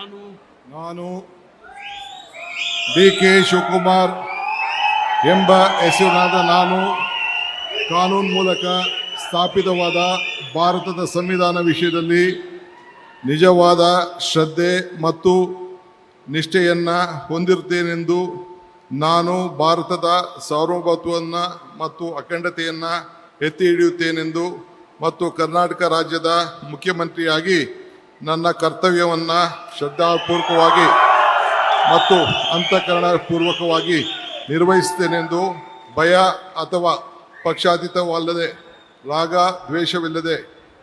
ನಾನು ಡಿ.ಕೆ. ಶಿವಕುಮಾರ್ ಎಂಬ ಹೆಸರಿನಾದ ನಾನು ಕಾನೂನು ಮೂಲಕ ಸ್ಥಾಪಿತವಾದ ಭಾರತದ ಸಂವಿಧಾನ ವಿಷಯದಲ್ಲಿ ನಿಜವಾದ ಶ್ರದ್ಧೆ ಮತ್ತು ನಿಷ್ಠೆಯನ್ನು ಹೊಂದಿರುತ್ತೇನೆಂದು ನಾನು ಭಾರತದ ಸಾರ್ವಭೌಮತ್ವವನ್ನು ಮತ್ತು ಅಖಂಡತೆಯನ್ನು ಎತ್ತಿ ಹಿಡಿಯುತ್ತೇನೆಂದು ಮತ್ತು ಕರ್ನಾಟಕ ರಾಜ್ಯದ ಮುಖ್ಯಮಂತ್ರಿಯಾಗಿ ನನ್ನ ಕರ್ತವ್ಯವನ್ನು ಶ್ರದ್ಧಾಪೂರ್ವಕವಾಗಿ ಮತ್ತು ಅಂತಃಕರಣಪೂರ್ವಕವಾಗಿ ನಿರ್ವಹಿಸುತ್ತೇನೆಂದು ಭಯ ಅಥವಾ ಪಕ್ಷಾತೀತವಲ್ಲದೆ ರಾಗ ದ್ವೇಷವಿಲ್ಲದೆ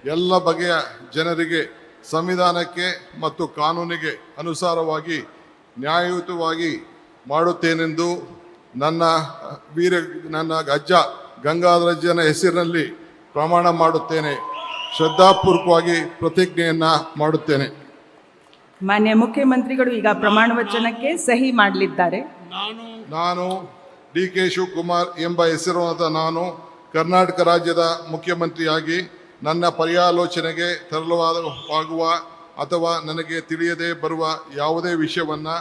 ಎಲ್ಲ ಬಗೆಯ ಜನರಿಗೆ ಸಂವಿಧಾನಕ್ಕೆ ಮತ್ತು ಕಾನೂನಿಗೆ ಅನುಸಾರವಾಗಿ ನ್ಯಾಯಯುತವಾಗಿ ಮಾಡುತ್ತೇನೆಂದು ನನ್ನ ಅಜ್ಜ ಗಂಗಾಧರಜ್ಜನ ಹೆಸರಿನಲ್ಲಿ ಪ್ರಮಾಣ ಮಾಡುತ್ತೇನೆ. ಶ್ರದ್ಧಾಪೂರ್ವಕವಾಗಿ ಪ್ರತಿಜ್ಞೆಯನ್ನು ಮಾಡುತ್ತೇನೆ. ಮಾನ್ಯ ಮುಖ್ಯಮಂತ್ರಿಗಳು ಈಗ ಪ್ರಮಾಣ ವಚನಕ್ಕೆ ಸಹಿ ಮಾಡಲಿದ್ದಾರೆ. ನಾನು ಡಿ.ಕೆ. ಶಿವಕುಮಾರ್ ಎಂಬ ಹೆಸರಾದ ನಾನು ಕರ್ನಾಟಕ ರಾಜ್ಯದ ಮುಖ್ಯಮಂತ್ರಿಯಾಗಿ ನನ್ನ ಪರ್ಯಾಲೋಚನೆಗೆ ತರಲಾಗುವ ಅಥವಾ ನನಗೆ ತಿಳಿಯದೆ ಬರುವ ಯಾವುದೇ ವಿಷಯವನ್ನು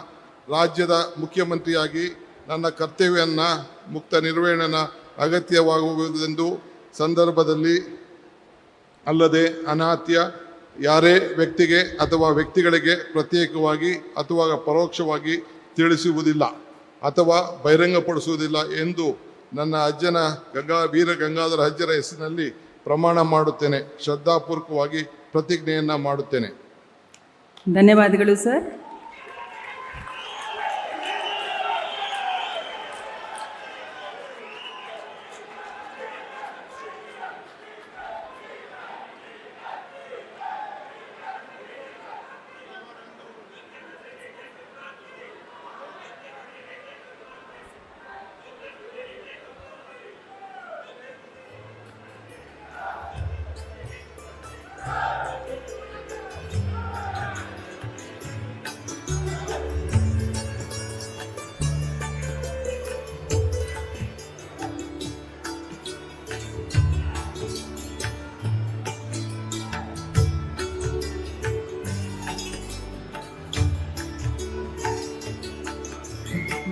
ರಾಜ್ಯದ ಮುಖ್ಯಮಂತ್ರಿಯಾಗಿ ನನ್ನ ಕರ್ತವ್ಯವನ್ನು ಮುಕ್ತ ನಿರ್ವಹಣೆ ಅಗತ್ಯವಾಗುವುದೆಂದು ಸಂದರ್ಭದಲ್ಲಿ ಅಲ್ಲದೆ ಅನಾತ್ಯ ಯಾರೇ ವ್ಯಕ್ತಿಗೆ ಅಥವಾ ವ್ಯಕ್ತಿಗಳಿಗೆ ಪ್ರತ್ಯೇಕವಾಗಿ ಅಥವಾ ಪರೋಕ್ಷವಾಗಿ ತಿಳಿಸುವುದಿಲ್ಲ ಅಥವಾ ಬಹಿರಂಗಪಡಿಸುವುದಿಲ್ಲ ಎಂದು ನನ್ನ ಅಜ್ಜನ ವೀರ ಗಂಗಾಧರ ಅಜ್ಜರ ಹೆಸರಿನಲ್ಲಿ ಪ್ರಮಾಣ ಮಾಡುತ್ತೇನೆ. ಶ್ರದ್ಧಾಪೂರ್ವಕವಾಗಿ ಪ್ರತಿಜ್ಞೆಯನ್ನು ಮಾಡುತ್ತೇನೆ. ಧನ್ಯವಾದಗಳು ಸರ್.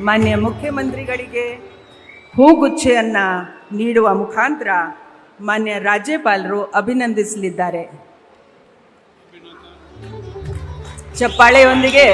ಮಾನ್ಯ ಮುಖ್ಯಮಂತ್ರಿಗಳಿಗೆ ಹೂಗುಚ್ಛೆಯನ್ನು ನೀಡುವ ಮುಖಾಂತರ ಮಾನ್ಯ ರಾಜ್ಯಪಾಲರು ಅಭಿನಂದಿಸಲಿದ್ದಾರೆ. ಚಪ್ಪಾಳೆಯೊಂದಿಗೆ